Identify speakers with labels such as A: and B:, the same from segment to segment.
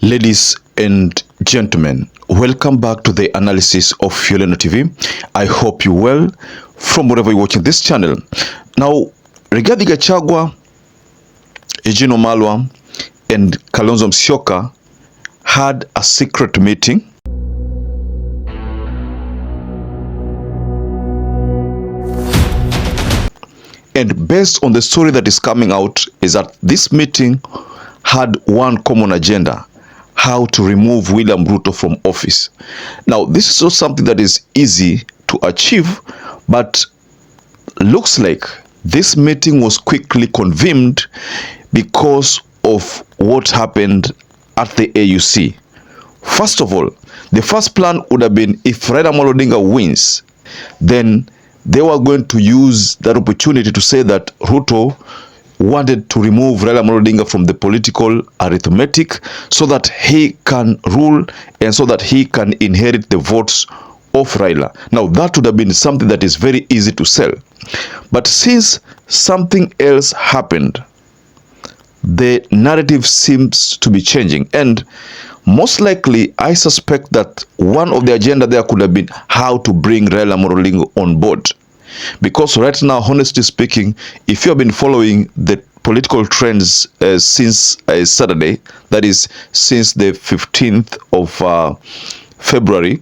A: Ladies and gentlemen, welcome back to the analysis of YOLENO TV. I hope you well from wherever you're watching this channel. Now, regarding Gachagua, Eugene Wamalwa, and KALONZO Musyoka had a secret meeting. And based on the story that is coming out is that this meeting had one common agenda: how to remove William Ruto from office. Now, this is not something that is easy to achieve, but looks like this meeting was quickly convened because of what happened at the AUC. First of all, the first plan would have been, if Raila Amolo Odinga wins, then they were going to use that opportunity to say that Ruto wanted to remove Raila Amolo Odinga from the political arithmetic so that he can rule and so that he can inherit the votes of Raila. Now, that would have been something that is very easy to sell. But since something else happened, the narrative seems to be changing. And most likely, I suspect that one of the agenda there could have been how to bring Raila Amolo Odinga on board. Because right now, honestly speaking, if you have been following the political trends since Saturday, that is since the 15th of February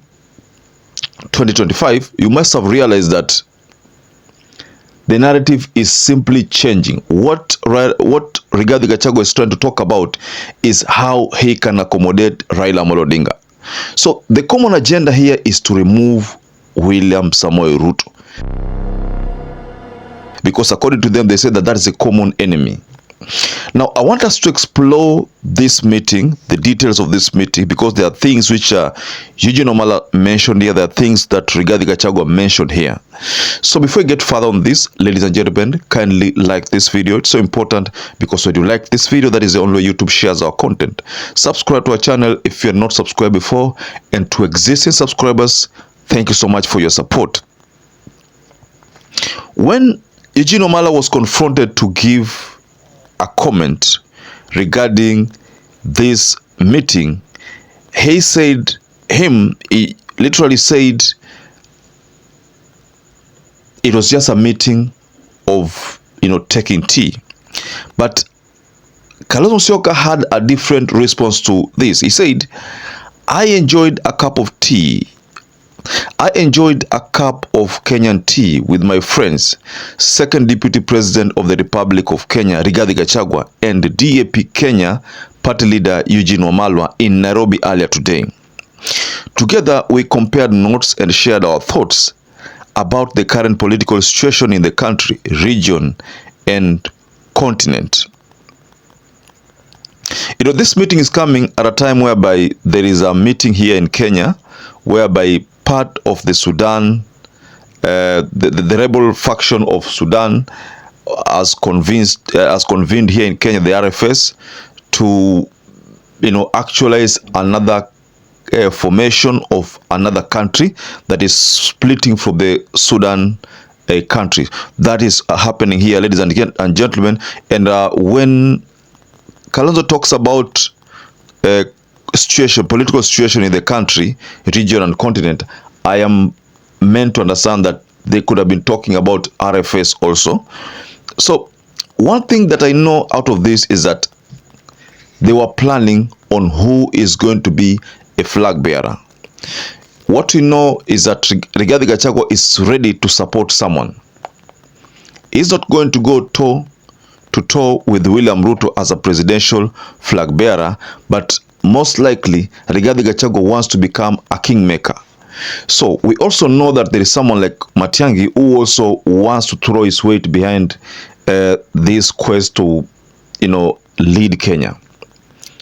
A: 2025, you must have realized that the narrative is simply changing. What Rigathi Gachagua is trying to talk about is how he can accommodate Raila Amolo Odinga. So the common agenda here is to remove William Samoei Ruto, because according to them, they say that that is a common enemy. Now, I want us to explore this meeting, the details of this meeting, because there are things which Eugene Wamalwa mentioned here, there are things that Rigathi Gachagua mentioned here. So before we get further on this, ladies and gentlemen, kindly like this video. It's so important because when you like this video, that is the only way YouTube shares our content. Subscribe to our channel if you're not subscribed before, and to existing subscribers, thank you so much for your support. When Eugene Wamalwa was confronted to give a comment regarding this meeting, he literally said it was just a meeting of, taking tea. But KALONZO Musyoka had a different response to this. He said, I enjoyed a cup of tea. I enjoyed a cup of Kenyan tea with my friends, Second Deputy President of the Republic of Kenya, Rigathi Gachagua, and DAP Kenya Party Leader Eugene Wamalwa in Nairobi earlier today. Together, we compared notes and shared our thoughts about the current political situation in the country, region, and continent. This meeting is coming at a time whereby there is a meeting here in Kenya, whereby part of the Sudan, the rebel faction of Sudan has convened here in Kenya, the RFS, to actualize another formation of another country that is splitting from the Sudan country. That is happening here, ladies and gentlemen. And when KALONZO talks about political situation in the country, region, and continent, I am meant to understand that they could have been talking about RFS also. So one thing that I know out of this is that they were planning on who is going to be a flag bearer. What we know is that Rigathi Gachagua is ready to support someone. He's not going to go toe to toe with William Ruto as a presidential flag bearer, but most likely Rigathi Gachagua wants to become a kingmaker. So we also know that there is someone like Matiang'i who also wants to throw his weight behind this quest to lead Kenya.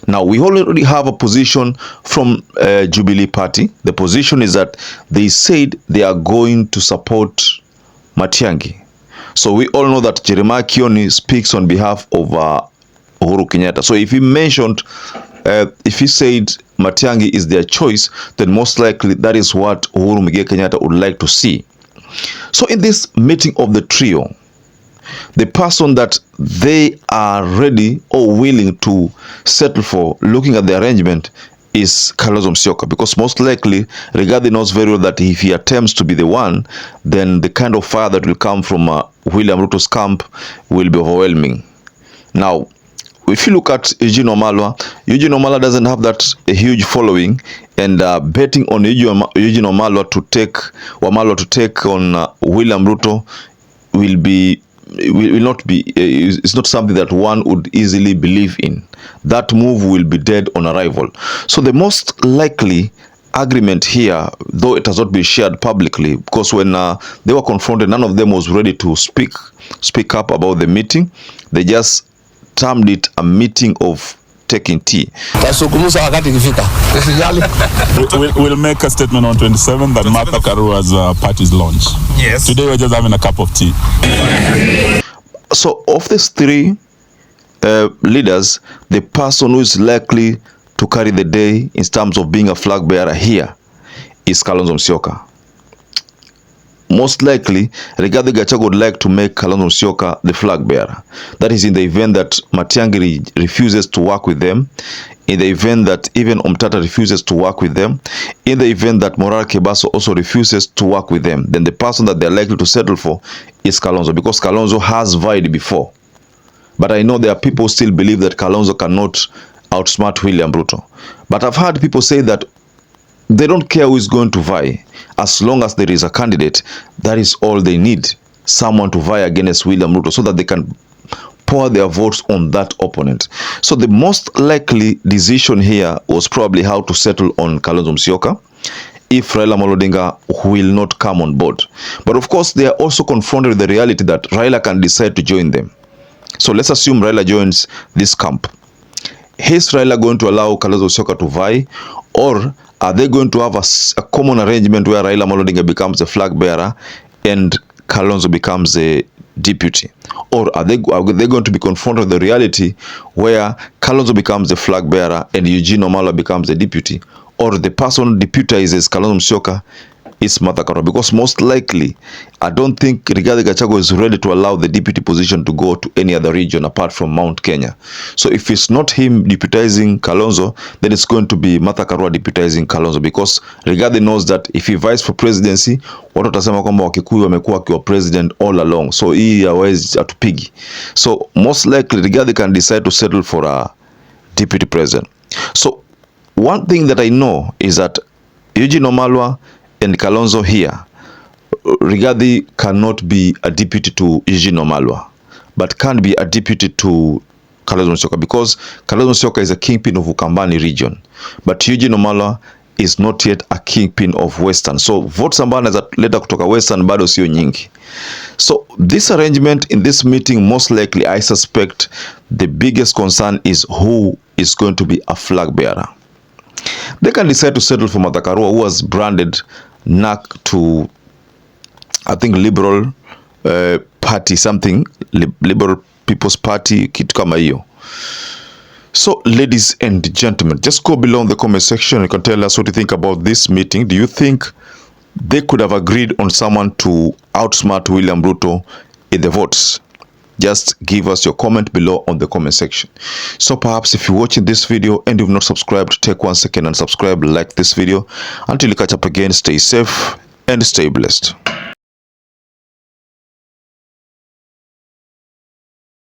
A: Now, we already have a position from Jubilee Party. The position is that they said they are going to support Matiang'i. So we all know that Jeremiah Kioni speaks on behalf of Uhuru Kenyatta. So if he said Matiang'i is their choice, then most likely that is what Uhuru Kenyatta would like to see. So in this meeting of the trio, the person that they are ready or willing to settle for, looking at the arrangement, is Kalonzo Musyoka, because most likely Rigathi knows very well that if he attempts to be the one, then the kind of fire that will come from William Ruto's camp will be overwhelming. Now, if you look at Eugene Wamalwa doesn't have that huge following, and betting on Eugene Wamalwa to take on William Ruto will not be, it's not something that one would easily believe in. That move will be dead on arrival. So the most likely agreement here, though it has not been shared publicly, because when they were confronted, none of them was ready to speak up about the meeting. They just termed it a meeting of taking tea.
B: We'll make a statement on 27 that Martha Karua's party's launch. Yes. Today we're just having a cup of tea.
A: So of these three leaders, the person who is likely to carry the day in terms of being a flag bearer here is Kalonzo Musyoka. Most likely, Rigathi Gachagua would like to make Kalonzo Musyoka the flag bearer. That is in the event that Matiang'i refuses to work with them, in the event that even Omtata refuses to work with them, in the event that Morara Kebaso also refuses to work with them, then the person that they're likely to settle for is Kalonzo, because Kalonzo has vied before. But I know there are people who still believe that Kalonzo cannot outsmart William Ruto. But I've heard people say that they don't care who is going to vie. As long as there is a candidate, that is all they need. Someone to vie against William Ruto so that they can pour their votes on that opponent. So the most likely decision here was probably how to settle on Kalonzo Musyoka if Raila Odinga will not come on board. But of course, they are also confronted with the reality that Raila can decide to join them. So let's assume Raila joins this camp. Is Raila going to allow Kalonzo Musyoka to vie, or are they going to have a common arrangement where Raila Odinga becomes the flag bearer and Kalonzo becomes a deputy? Or are they going to be confronted with the reality where Kalonzo becomes the flag bearer and Eugene Wamalwa becomes the deputy? Or the person deputizes Kalonzo Musyoka is Martha Karua? Because most likely, I don't think Rigathi Gachagua is ready to allow the deputy position to go to any other region apart from Mount Kenya. So if it's not him deputizing Kalonzo, then it's going to be Martha Karua deputizing Kalonzo, because Rigathi knows that if he vies for presidency, watu watasema kwamba Wakikuyu wamekuwa akiwa president all along. So hii hawezi atupigi. So most likely Rigathi can decide to settle for a deputy president. So one thing that I know is that Eugene Wamalwa and Kalonzo here, Rigathi cannot be a deputy to Eugene Wamalwa, but can be a deputy to Kalonzo Musyoka, because Kalonzo Musyoka is a kingpin of Ukambani region, but Eugene Wamalwa is not yet a kingpin of Western. So votes ambazo zinaleta kutoka Western bado sio nyingi. So this arrangement in this meeting, most likely I suspect the biggest concern is who is going to be a flag bearer. They can decide to settle for Martha Karua, who was branded NAC to, I think, Liberal Party, something, Liberal People's Party, kitu kama hiyo. So, ladies and gentlemen, just go below in the comment section. You can tell us what you think about this meeting. Do you think they could have agreed on someone to outsmart William Ruto in the votes? Just give us your comment below on the comment section. So perhaps if you're watching this video and you've not subscribed, take 1 second and subscribe, like this video. Until you catch up again, stay safe and stay blessed.